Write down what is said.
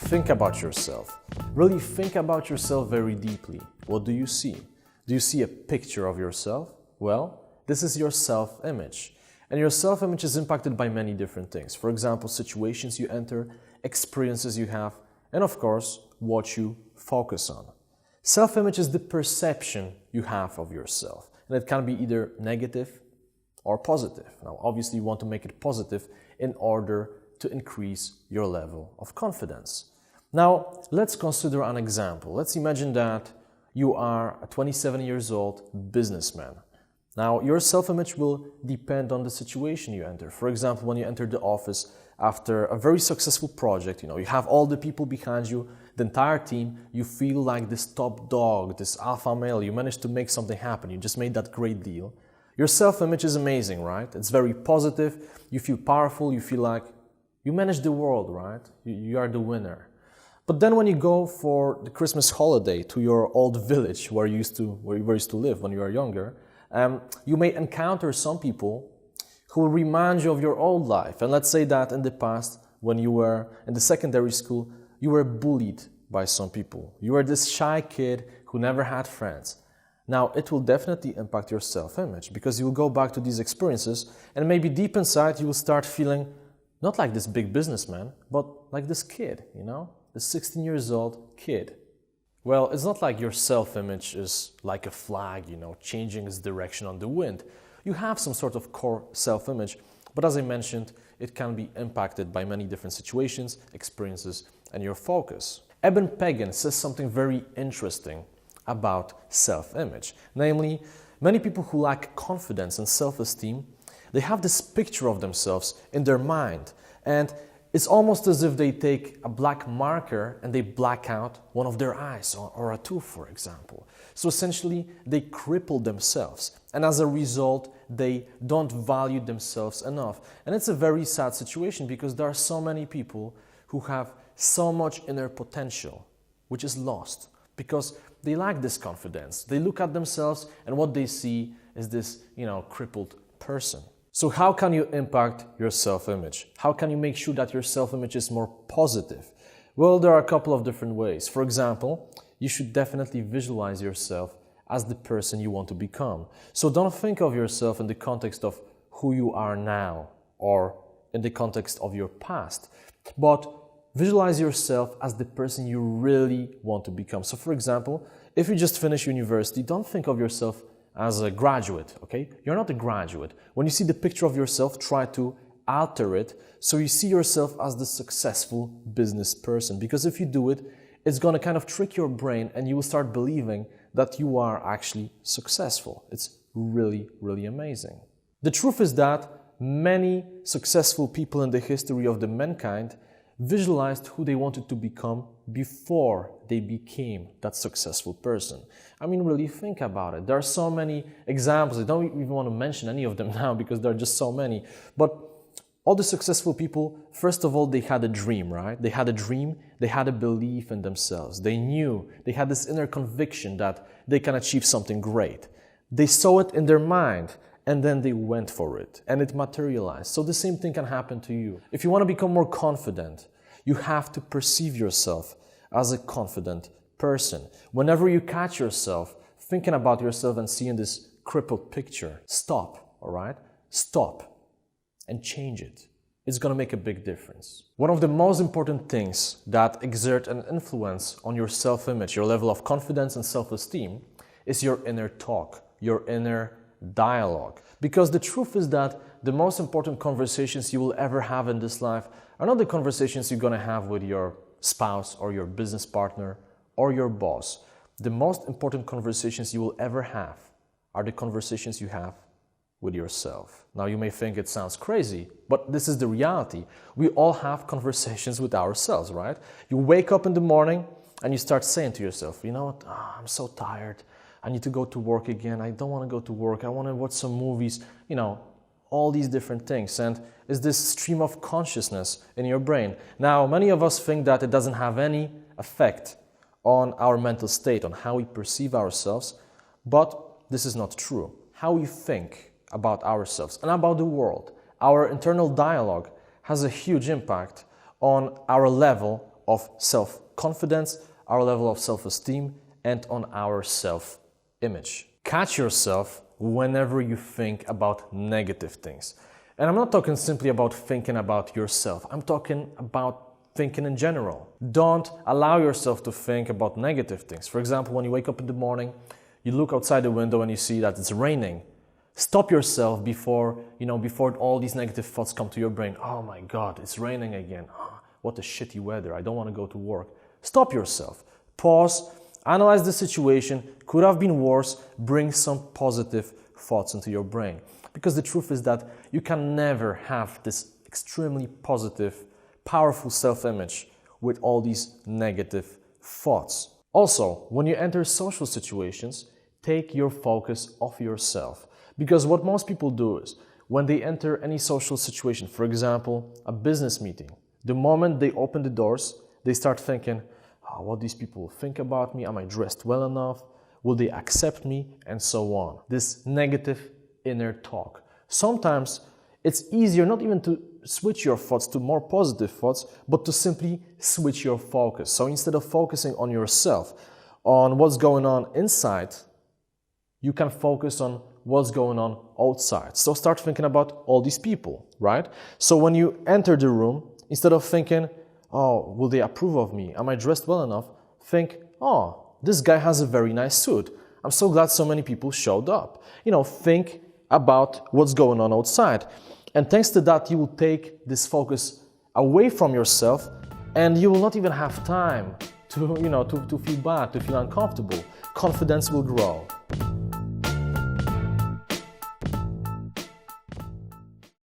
Think about yourself. Really think about yourself very deeply. What do you see? Do you see a picture of yourself? Well, this is your self-image. And your self-image is impacted by many different things. For example, situations you enter, experiences you have, and of course, what you focus on. Self-image is the perception you have of yourself. And it can be either negative or positive. Now, obviously, you want to make it positive in order to increase your level of confidence. Now, let's consider an example. Let's imagine that you are a 27 years old businessman. Now, your self-image will depend on the situation you enter. For example, when you enter the office after a very successful project, you have all the people behind you, the entire team, you feel like this top dog, this alpha male, you managed to make something happen, you just made that great deal. Your self-image is amazing, right? It's very positive, you feel powerful, you feel like you manage the world, right? You are the winner. But then when you go for the Christmas holiday to your old village where you used to live when you were younger, you may encounter some people who will remind you of your old life. And let's say that in the past, when you were in the secondary school, you were bullied by some people. You were this shy kid who never had friends. Now, it will definitely impact your self-image because you will go back to these experiences and maybe deep inside you will start feeling not like this big businessman, but like this kid, the 16 years old kid. Well, it's not like your self-image is like a flag, changing its direction on the wind. You have some sort of core self-image, but as I mentioned, it can be impacted by many different situations, experiences, and your focus. Eben Pagan says something very interesting about self-image. Namely, many people who lack confidence and self-esteem, they have this picture of themselves in their mind, and it's almost as if they take a black marker and they black out one of their eyes or a tooth, for example. So essentially, they cripple themselves, and as a result, they don't value themselves enough. And it's a very sad situation because there are so many people who have so much inner potential, which is lost because they lack this confidence. They look at themselves and what they see is this, crippled person. So how can you impact your self-image? How can you make sure that your self-image is more positive? Well, there are a couple of different ways. For example, you should definitely visualize yourself as the person you want to become. So don't think of yourself in the context of who you are now or in the context of your past, but visualize yourself as the person you really want to become. So for example, if you just finished university, don't think of yourself as a graduate, okay? You're not a graduate. When you see the picture of yourself, try to alter it so you see yourself as the successful business person. Because if you do it, it's going to kind of trick your brain and you will start believing that you are actually successful. It's really, really amazing. The truth is that many successful people in the history of the mankind visualized who they wanted to become before they became that successful person. I mean, really think about it. There are so many examples. I don't even want to mention any of them now because there are just so many. But all the successful people, first of all, they had a dream, right? They had a dream, they had a belief in themselves. They knew, they had this inner conviction that they can achieve something great. They saw it in their mind, and then they went for it, and it materialized. So the same thing can happen to you. If you want to become more confident, you have to perceive yourself as a confident person. Whenever you catch yourself thinking about yourself and seeing this crippled picture, stop, all right? Stop and change it. It's going to make a big difference. One of the most important things that exert an influence on your self-image, your level of confidence and self-esteem, is your inner talk, your inner dialogue. Because the truth is that the most important conversations you will ever have in this life are not the conversations you're going to have with your spouse or your business partner or your boss. The most important conversations you will ever have are the conversations you have with yourself. Now you may think it sounds crazy, but this is the reality. We all have conversations with ourselves, right? You wake up in the morning and you start saying to yourself, you know what, I'm so tired. I need to go to work again. I don't want to go to work. I want to watch some movies, all these different things. And it's this stream of consciousness in your brain. Now, many of us think that it doesn't have any effect on our mental state, on how we perceive ourselves, but this is not true. How we think about ourselves and about the world, our internal dialogue has a huge impact on our level of self-confidence, our level of self-esteem, and on our self-image. Catch yourself whenever you think about negative things. And I'm not talking simply about thinking about yourself. I'm talking about thinking in general. Don't allow yourself to think about negative things. For example, when you wake up in the morning, you look outside the window and you see that it's raining. Stop yourself before all these negative thoughts come to your brain. Oh my God, it's raining again. Oh, what a shitty weather. I don't want to go to work. Stop yourself. Pause. Analyze the situation. Could have been worse. Bring some positive thoughts into your brain. Because the truth is that you can never have this extremely positive, powerful self-image with all these negative thoughts. Also, when you enter social situations, take your focus off yourself. Because what most people do is, when they enter any social situation, for example, a business meeting, the moment they open the doors, they start thinking, what these people will think about me? Am I dressed well enough? Will they accept me? And so on. This negative inner talk. Sometimes it's easier not even to switch your thoughts to more positive thoughts, but to simply switch your focus. So instead of focusing on yourself, on what's going on inside, you can focus on what's going on outside. So start thinking about all these people, right? So when you enter the room, instead of thinking, oh, will they approve of me? Am I dressed well enough? Think, oh, this guy has a very nice suit. I'm so glad so many people showed up. Think about what's going on outside. And thanks to that, you will take this focus away from yourself and you will not even have time to feel bad, to feel uncomfortable. Confidence will grow.